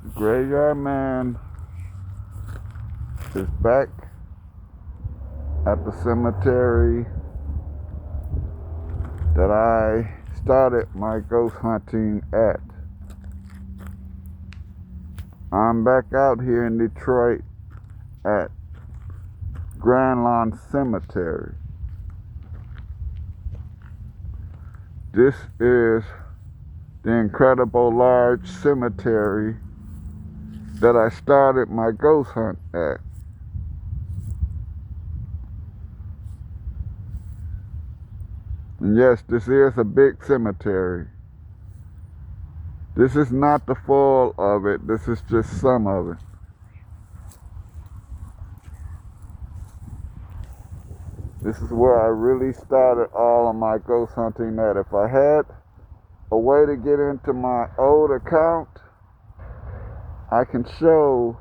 The graveyard man is back at the cemetery that I started my ghost hunting at. I'm back out here in Detroit at Grand Lawn Cemetery. This is the incredible large cemetery that I started my ghost hunt at. And yes, this is a big cemetery. This is not the full of it, this is just some of it. This is where I really started all of my ghost hunting at. If I had a way to get into my old account, I can show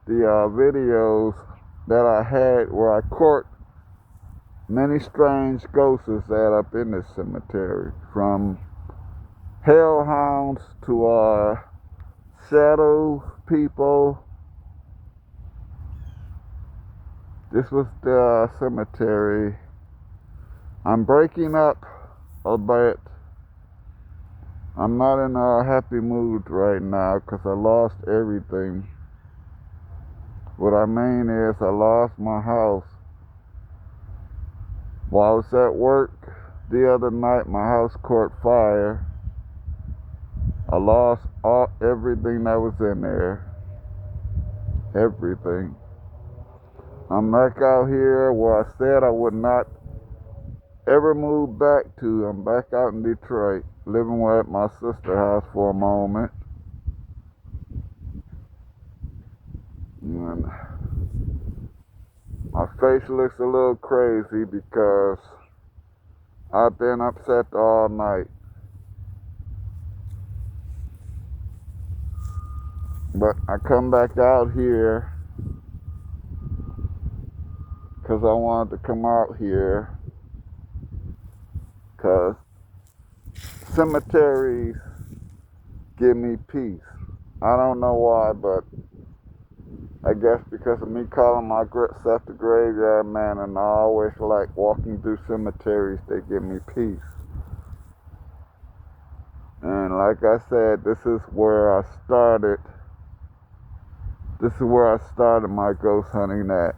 the videos that I had where I caught many strange ghosts that up in this cemetery, from hellhounds to shadow people. This was the cemetery. I'm breaking up a bit. I'm not in a happy mood right now because I lost everything. What I mean is I lost my house. While I was at work the other night, my house caught fire. I lost everything that was in there. Everything. I'm back out here where I said I would not ever move back to. I'm back out in Detroit, living at my sister's house for a moment. And my face looks a little crazy because I've been upset all night. But I come back out here because I wanted to come out here because cemeteries give me peace. I don't know why, but I guess because of me calling myself the graveyard man, and I always like walking through cemeteries, they give me peace. And like I said, this is where I started. This is where I started my ghost hunting at.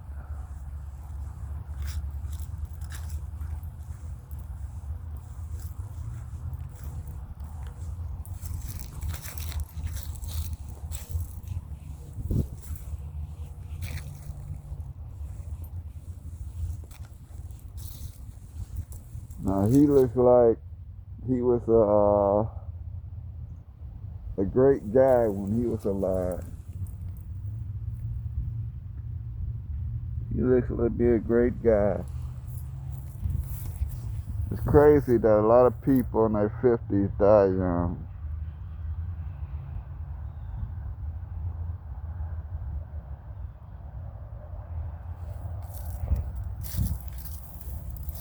Now he looks like he was a great guy when he was alive. He looks like to be a great guy. It's crazy that a lot of people in their 50s die young.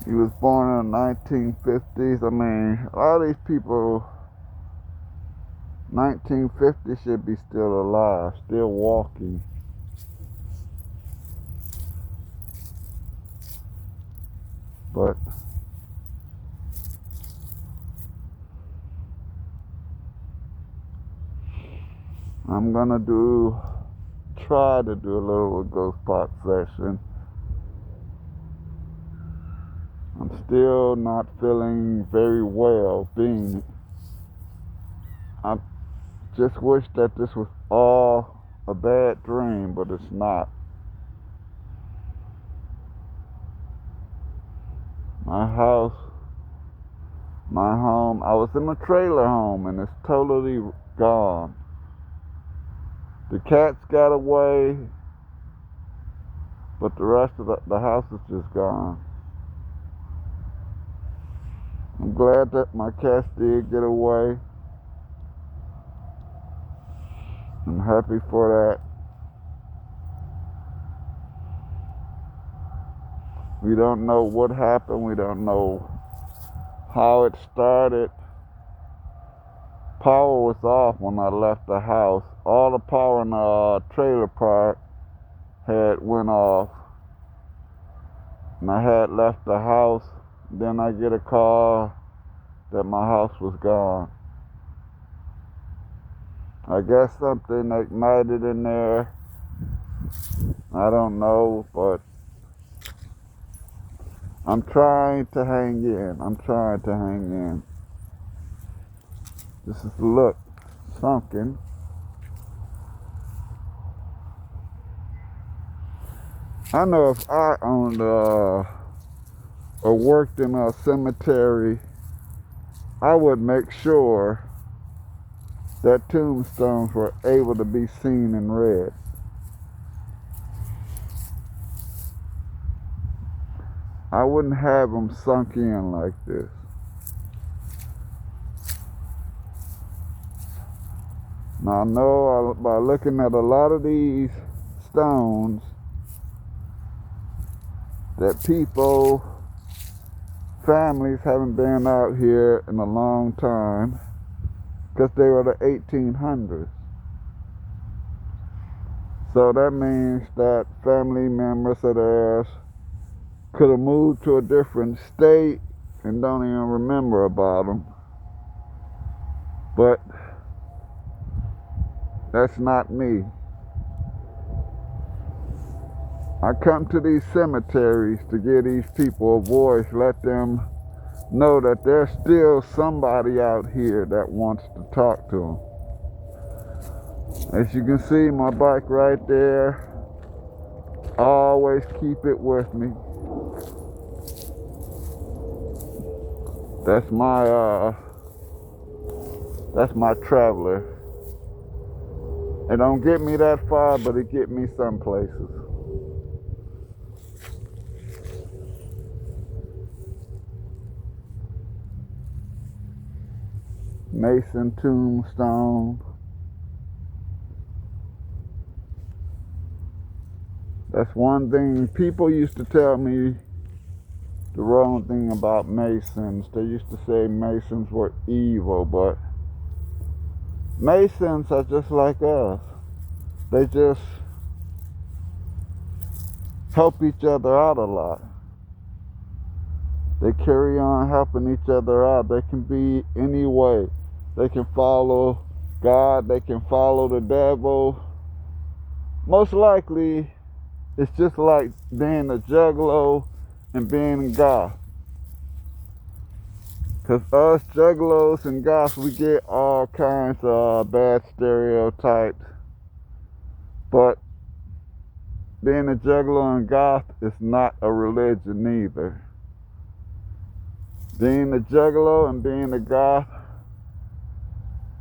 He was born in the 1950s. I mean, a lot of these people, 1950 should be still alive, still walking. But I'm gonna try to do a little ghost pot session. I'm still not feeling very well being. I just wish that this was all a bad dream, but it's not. My house, my home, I was in a trailer home and it's totally gone. The cats got away, but the rest of the house is just gone. I'm glad that my cats did get away. I'm happy for that. We don't know what happened. We don't know how it started. power was off when I left the house. All the power in the trailer park had went off, and I had left the house. Then I get a call that my house was gone. I guess something ignited in there. I don't know, but I'm trying to hang in. I'm trying to hang in. This is the look. Sunken. I know if I owned or worked in a cemetery, I would make sure that tombstones were able to be seen and read. I wouldn't have them sunk in like this. Now I know by looking at a lot of these stones that families haven't been out here in a long time because they were the 1800s. So that means that family members of theirs could have moved to a different state and don't even remember about them. But that's not me. I come to these cemeteries to give these people a voice, let them know that there's still somebody out here that wants to talk to them. As you can see, my bike right there, I always keep it with me. That's my traveler. It don't get me that far, but it get me some places. Mason tombstone. That's one thing people used to tell me the wrong thing about Masons. They used to say Masons were evil, but Masons are just like us. They just help each other out a lot. They carry on helping each other out. They can be any way. They can follow God. They can follow the devil. Most likely, it's just like being a juggalo and being a goth. Because us juggalos and goths, we get all kinds of bad stereotypes. But being a juggalo and goth is not a religion either. Being a juggalo and being a goth,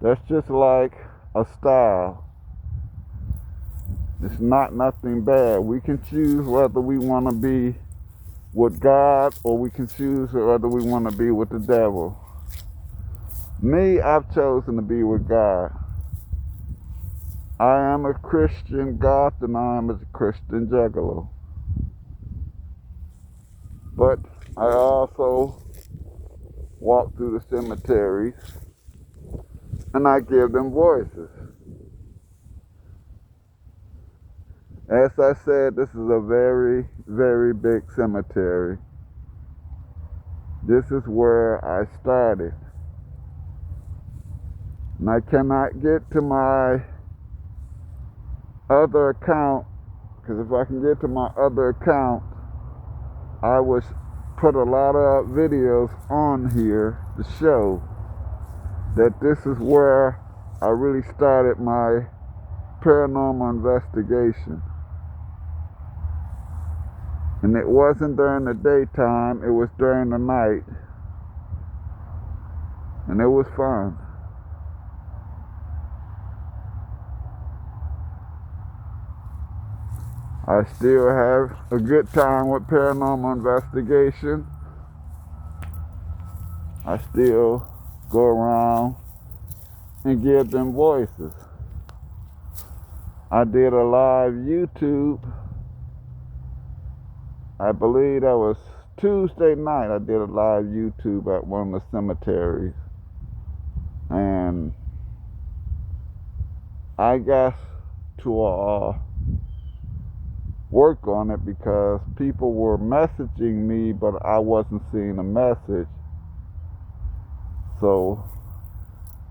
that's just like a style. It's not nothing bad. We can choose whether we want to be with God or we can choose whether we want to be with the devil. Me, I've chosen to be with God. I am a Christian goth and I am a Christian juggalo. But I also walk through the cemeteries and I give them voices. As I said, this is a very, very big cemetery. This is where I started. And I cannot get to my other account, because if I can get to my other account, I would put a lot of videos on here to show that this is where I really started my paranormal investigation. And it wasn't during the daytime, it was during the night. And it was fun. I still have a good time with paranormal investigation. I still go around and give them voices. I did a live YouTube. I believe that was Tuesday night. I did a live YouTube at one of the cemeteries. And I got to work on it because people were messaging me, but I wasn't seeing a message. So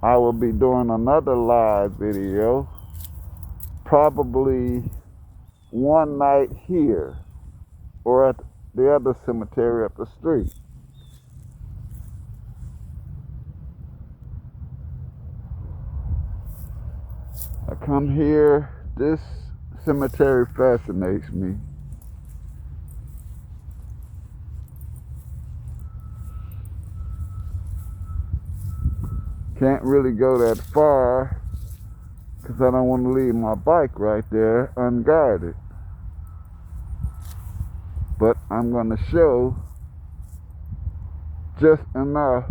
I will be doing another live video, probably one night here or at the other cemetery up the street. I come here, this cemetery fascinates me. Can't really go that far because I don't want to leave my bike right there unguarded. But I'm going to show just enough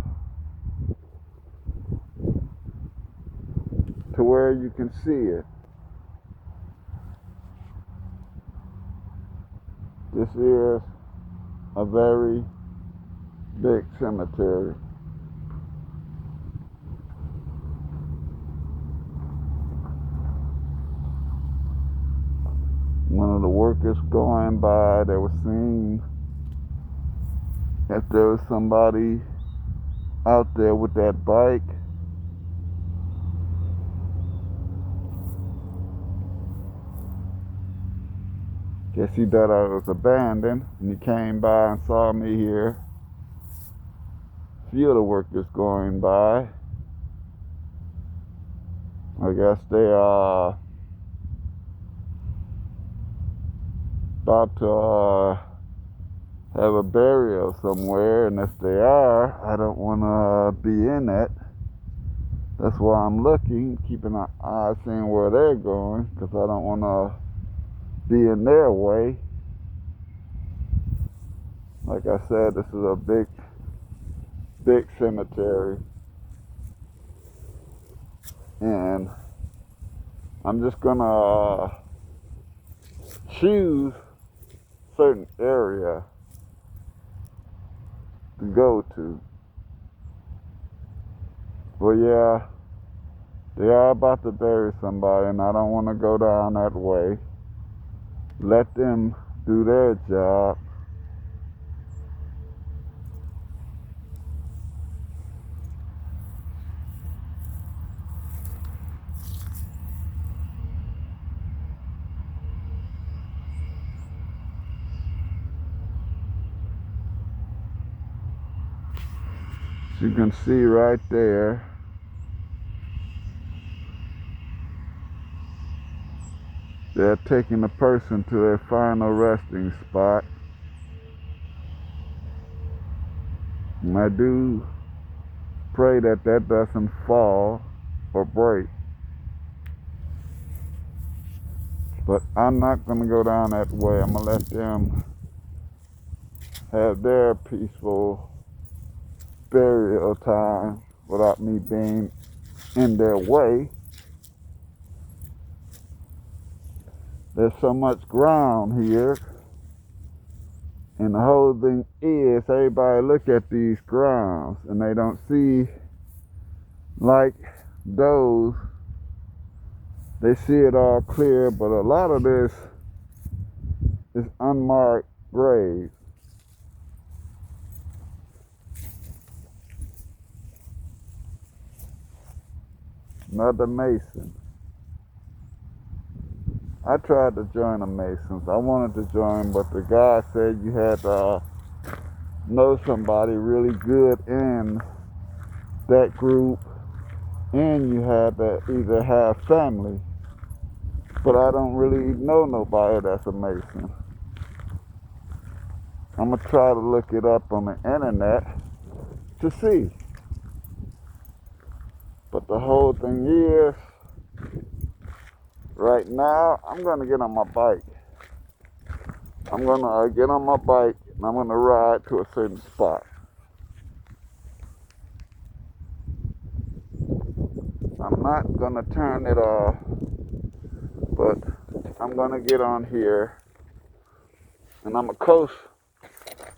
to where you can see it. This is a very big cemetery. One of the workers going by, they were seeing if there was somebody out there with that bike. Guess he thought I was abandoned, and he came by and saw me here. A few of the workers going by. I guess they are about to have a burial somewhere, and if they are, I don't want to be in it. That's why I'm looking, keeping an eye, seeing where they're going, because I don't want to be in their way. Like I said, this is a big cemetery, and I'm just gonna choose certain area to go to. Well, yeah, they are about to bury somebody, and I don't want to go down that way. Let them do their job. As you can see right there, they're taking the person to their final resting spot. And I do pray that that doesn't fall or break. But I'm not going to go down that way. I'm going to let them have their peaceful burial time without me being in their way. There's so much ground here, and the whole thing is everybody look at these grounds and they don't see like those. They see it all clear, but a lot of this is unmarked graves. Another Mason. I tried to join the Masons. I wanted to join, but the guy said you had to know somebody really good in that group, and you had to either have family. But I don't really know nobody that's a Mason. I'm going to try to look it up on the internet to see. But the whole thing is, right now, I'm going to get on my bike. I'm going to get on my bike and I'm going to ride to a certain spot. I'm not going to turn it off, but I'm going to get on here and I'm going to coast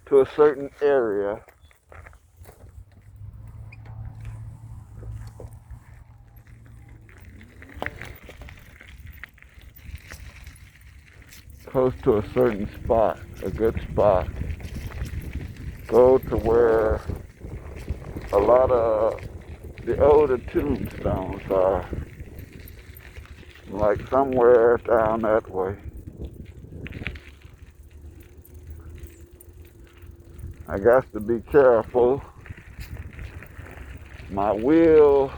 to a certain area. close to a certain spot, a good spot. Go to where a lot of the older tombstones are, like somewhere down that way. I got to be careful. My wheel,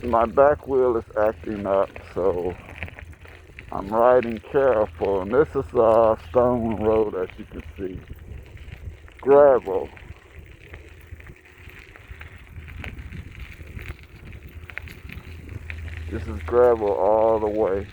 my back wheel is acting up, so I'm riding careful. And this is a stone road, as you can see. Gravel. This is gravel all the way.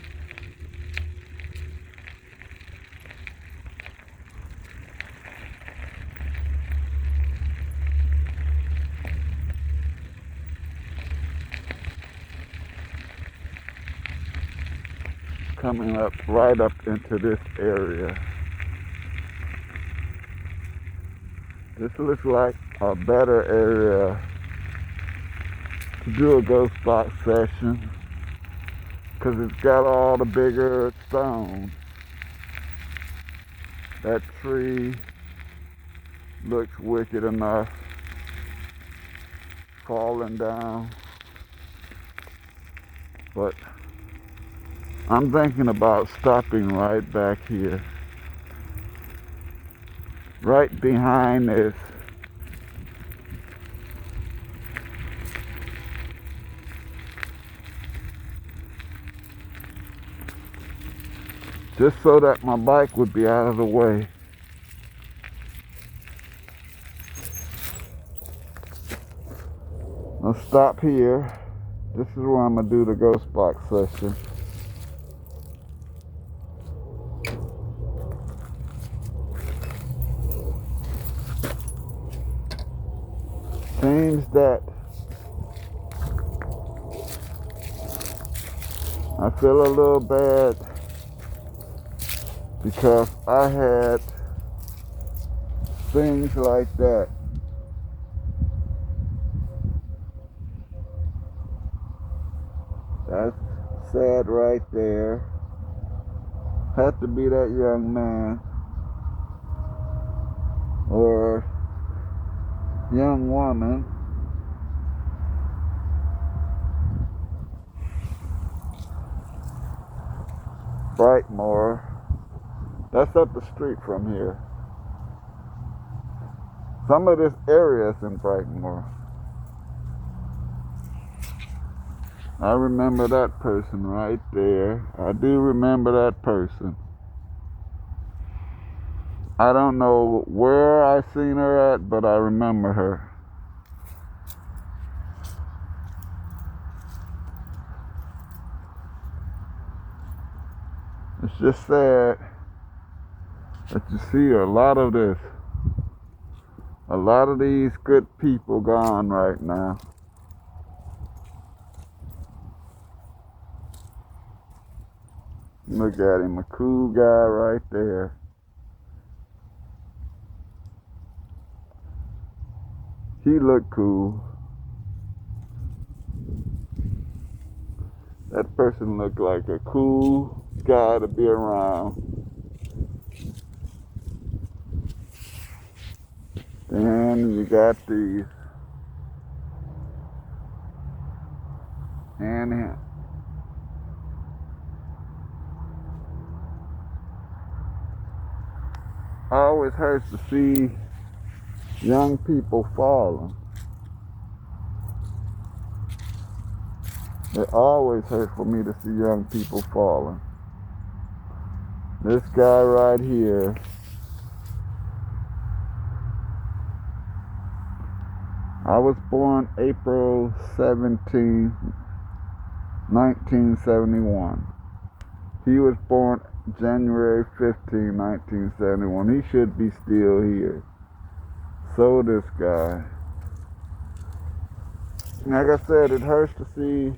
Coming up right up into this area. This looks like a better area to do a ghost box session, because it's got all the bigger stones. That tree looks wicked enough, falling down. But I'm thinking about stopping right back here, right behind this. Just so that my bike would be out of the way. I'll stop here. This is where I'm gonna do the ghost box session. Seems that I feel a little bad because I had things like that. That's sad right there. Had to be that young man or young woman. Brightmore. That's up the street from here. Some of this area is in Brightmore. I remember that person right there. I do remember that person. I don't know where I seen her at, but I remember her. It's just sad that you see a lot of this. A lot of these good people gone right now. Look at him, a cool guy right there. He looked cool. That person looked like a cool guy to be around. Then you got these. And him. Always hurts to see young people falling. It always hurts for me to see young people falling. This guy right here. I was born April 17, 1971. He was born January 15, 1971. He should be still here. So this guy. Like I said, it hurts to see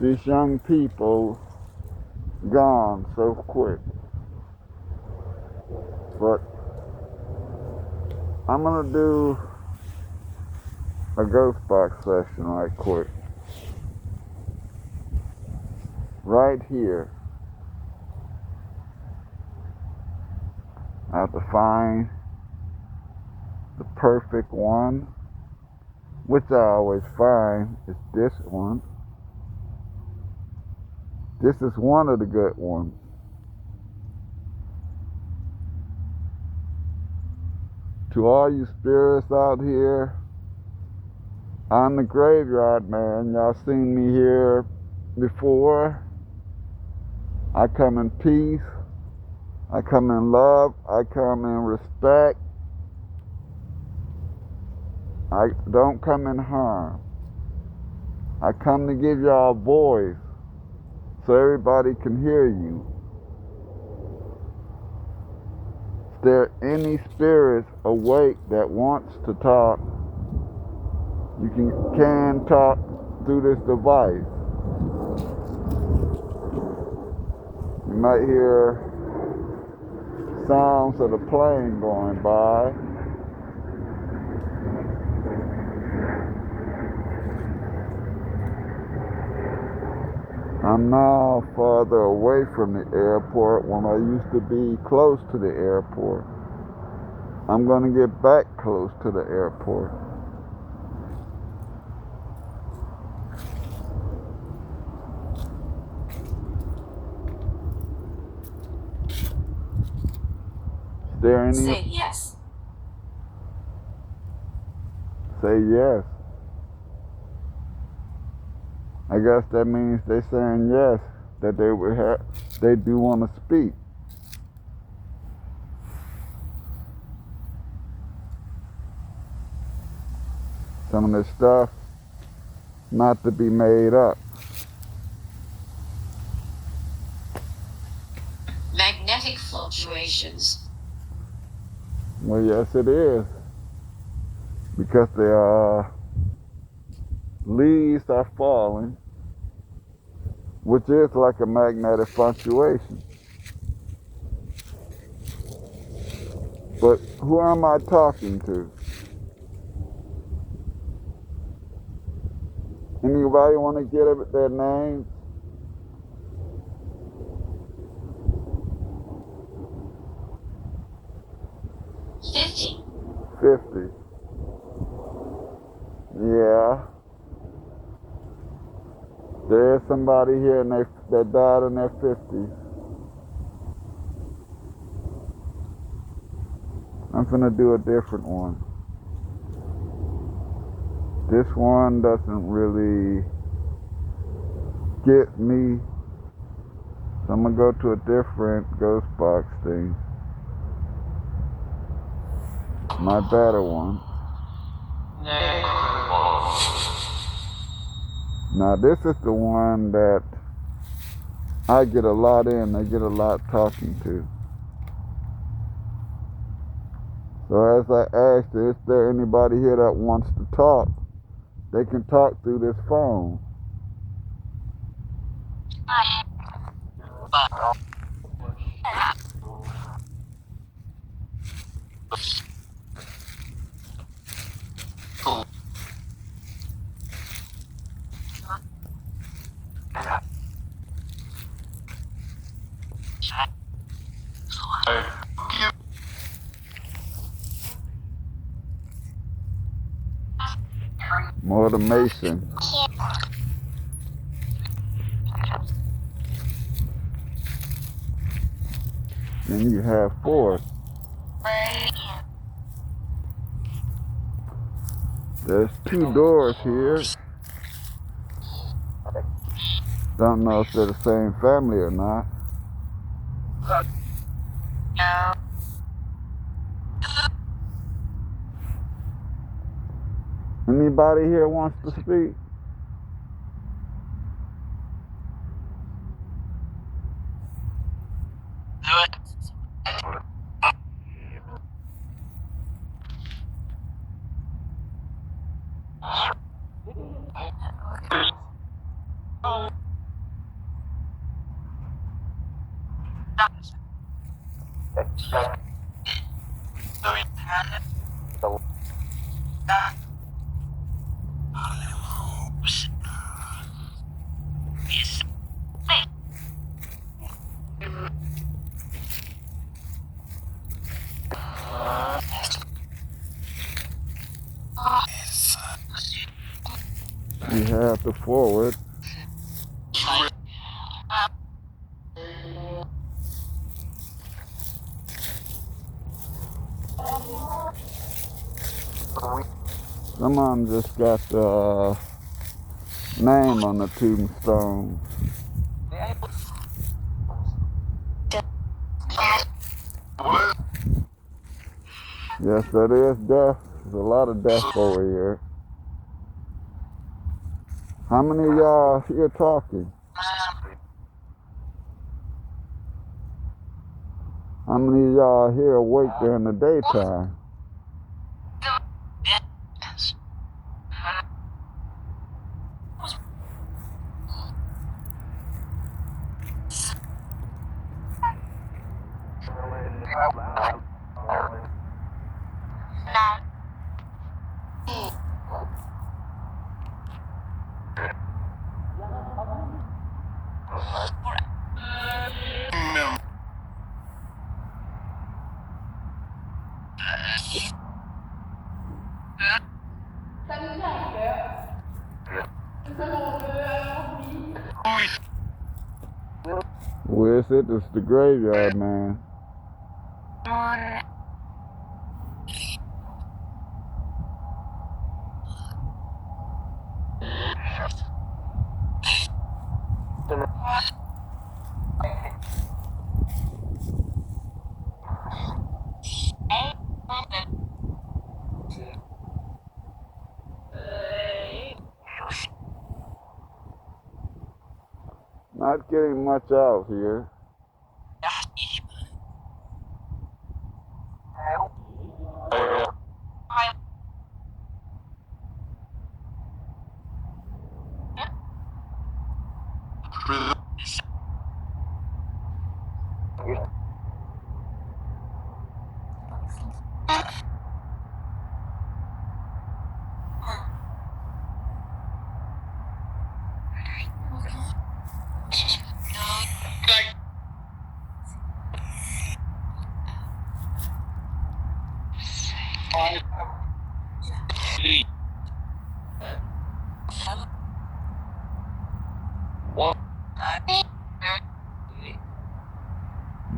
these young people gone so quick. But I'm gonna do a ghost box session right quick. Right here. have to find the perfect one, which I always find is this one. This is one of the good ones. To all you spirits out here, I'm the graveyard man. Y'all seen me here before. I come in peace. I come in love. I come in respect. I don't come in harm. I come to give y'all a voice so everybody can hear you. Is there any spirits awake that wants to talk? You can talk through this device. You might hear sounds of the plane going by. I'm now farther away from the airport when I used to be close to the airport. I'm going to get back close to the airport. Is there any? Say yes. Say yes. I guess that means they're saying yes, that they do want to speak. Some of this stuff not to be made up. Magnetic fluctuations. Well, yes, it is, because the leaves are falling, which is like a magnetic fluctuation. But who am I talking to? Anybody want to get their names? $50. 50. Yeah. There's somebody here that died in their 50s. I'm gonna do a different one. This one doesn't really get me, so I'm gonna go to a different ghost box thing. My better one. Now this is the one that I get a lot in. I get a lot talking to. So as I asked, is there anybody here that wants to talk? They can talk through this phone. More the Mason. Then you have fourth. There's 2 doors here. Don't know if they're the same family or not. Anybody here wants to speak? have to forward. Some of them just got the name on the tombstone. Yes, that is death. There's a lot of death over here. How many of y'all here talking? How many of y'all here awake during the daytime? Where's it? It's the graveyard, man. Not getting much out here.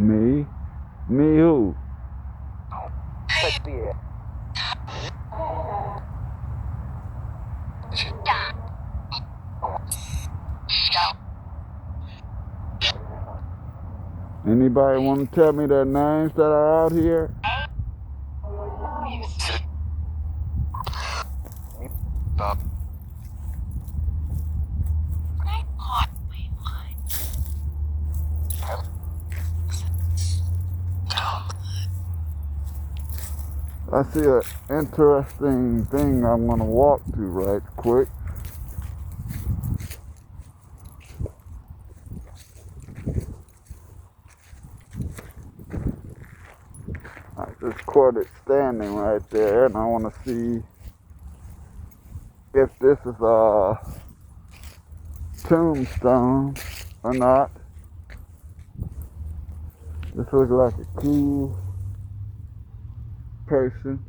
Me? Me who? Anybody want to tell me their names that are out here? I see an interesting thing I'm going to walk to right quick. I just caught it standing right there, and I want to see if this is a tombstone or not. This looks like a cool person.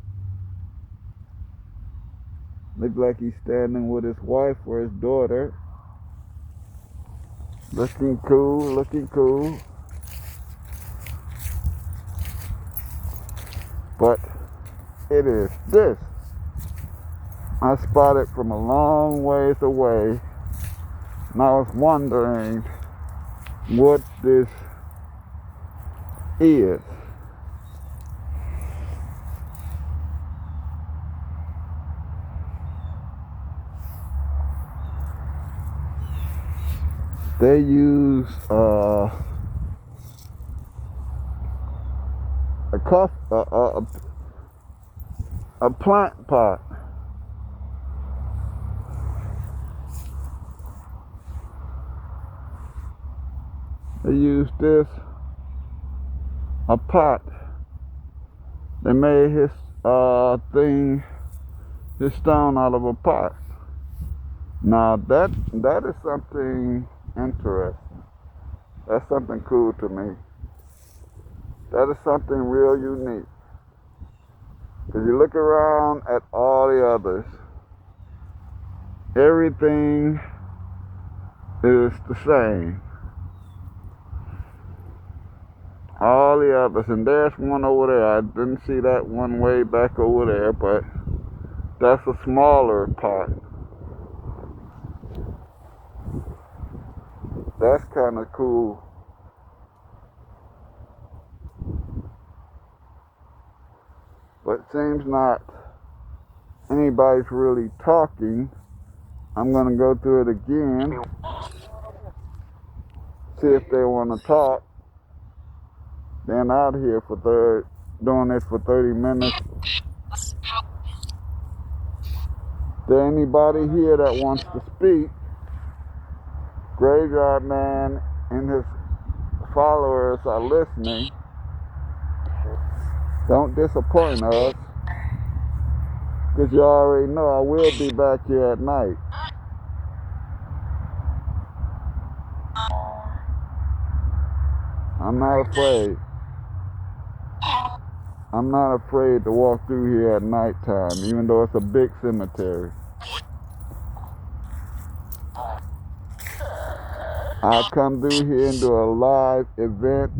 Look like he's standing with his wife or his daughter. Looking cool, looking cool. But it is this. I spotted from a long ways away, and I was wondering what this is. They use a plant pot. They use this, a pot. They made his his stone out of a pot. Now that is something interesting. That's something cool to me. That is something real unique. Because you look around at all the others, everything is the same. All the others, and there's one over there. I didn't see that one way back over there, but that's a smaller part. That's kind of cool. But it seems not anybody's really talking. I'm going to go through it again, see if they want to talk. Been out here for doing it for 30 minutes. Is there anybody here that wants to speak? Graveyard Man and his followers are listening. Don't disappoint us, because you already know I will be back here at night. I'm not afraid. I'm not afraid to walk through here at nighttime, even though it's a big cemetery. I come through here and do a live event,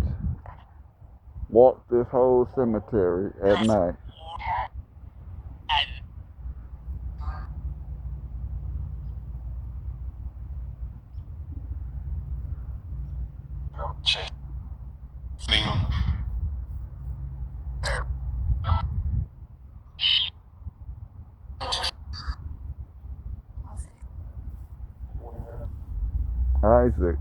walk this whole cemetery at night. Isaac.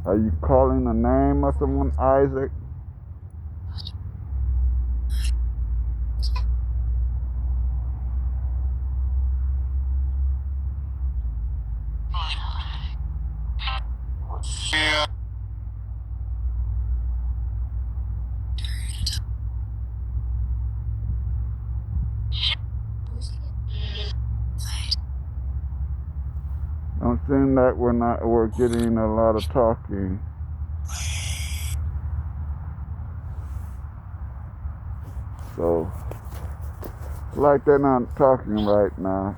Are you calling the name of someone, Isaac? Don't seem like we're getting a lot of talking. So, like they're not talking right now.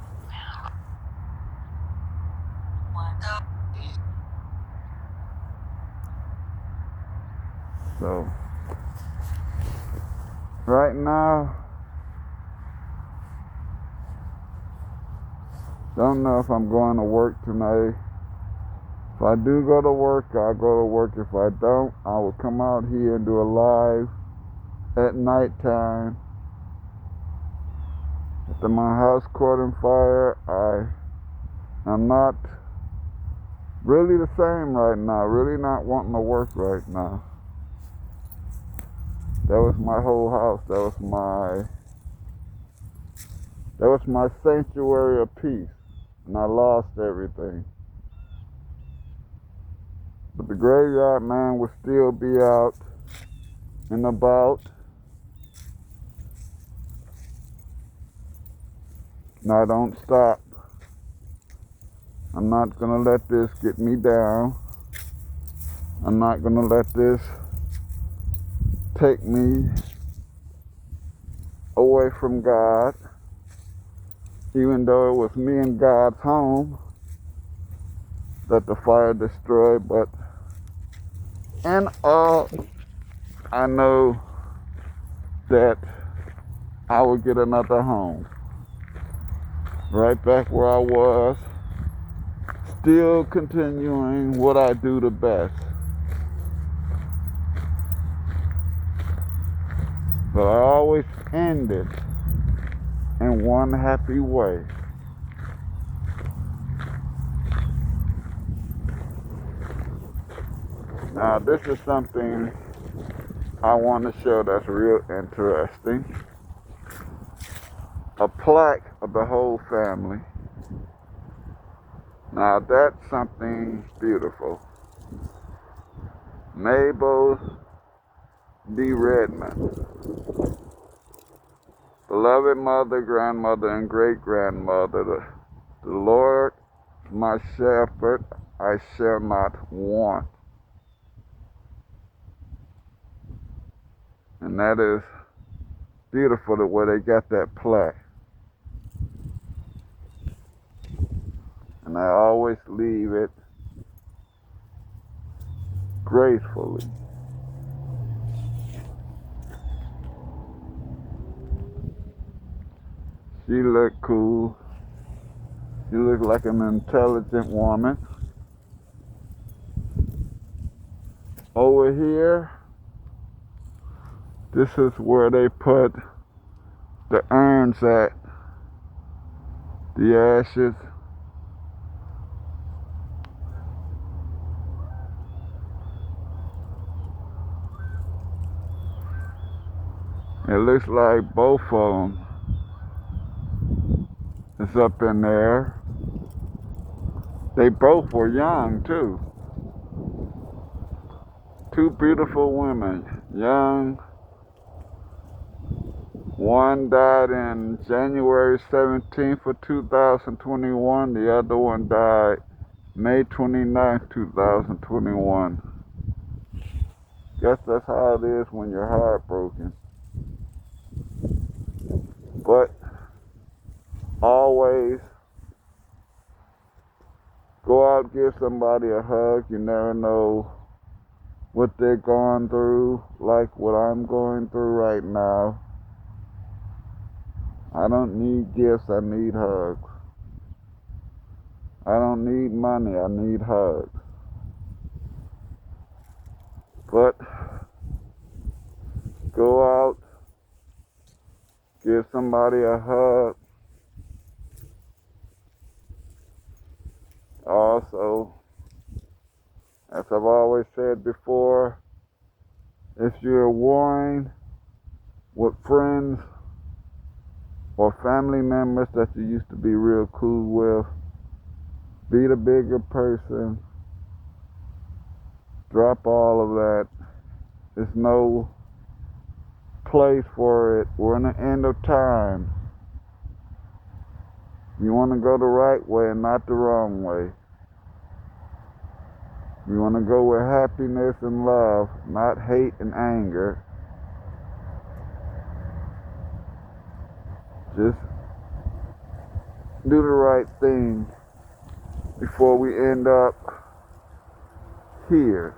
So, right now, don't know if I'm going to work tonight. If I do go to work, I'll go to work. If I don't, I will come out here and do a live at nighttime. After my house caught on fire, I'm not really the same right now. Really not wanting to work right now. That was my whole house. That was my sanctuary of peace. And I lost everything. But the graveyard man will still be out and about. And I don't stop. I'm not gonna let this get me down. I'm not gonna let this take me away from God. Even though it was me and God's home that the fire destroyed, but in all, I know that I will get another home. Right back where I was, still continuing what I do the best. But I always end it in one happy way. Now this is something I want to show that's real interesting. A plaque of the whole family. Now that's something beautiful. Mabel D. Redmond. Beloved mother, grandmother, and great-grandmother, the Lord my shepherd, I shall not want. And that is beautiful the way they got that plaque. And I always leave it gracefully. She looked cool. She looked like an intelligent woman. Over here, this is where they put the urns at, the ashes. It looks like both of them is up in there. They both were young too. Two beautiful women, young. One died in January 17th of 2021. The other one died May 29th, 2021. Guess that's how it is when you're heartbroken. But always go out, give somebody a hug. You never know what they're going through, like what I'm going through right now. I don't need gifts, I need hugs. I don't need money, I need hugs. But go out, give somebody a hug. Also, as I've always said before, if you're warring with friends or family members that you used to be real cool with, be the bigger person. Drop all of that. There's no place for it. We're in the end of time. You want to go the right way and not the wrong way. You want to go with happiness and love, not hate and anger. Just do the right thing before we end up here.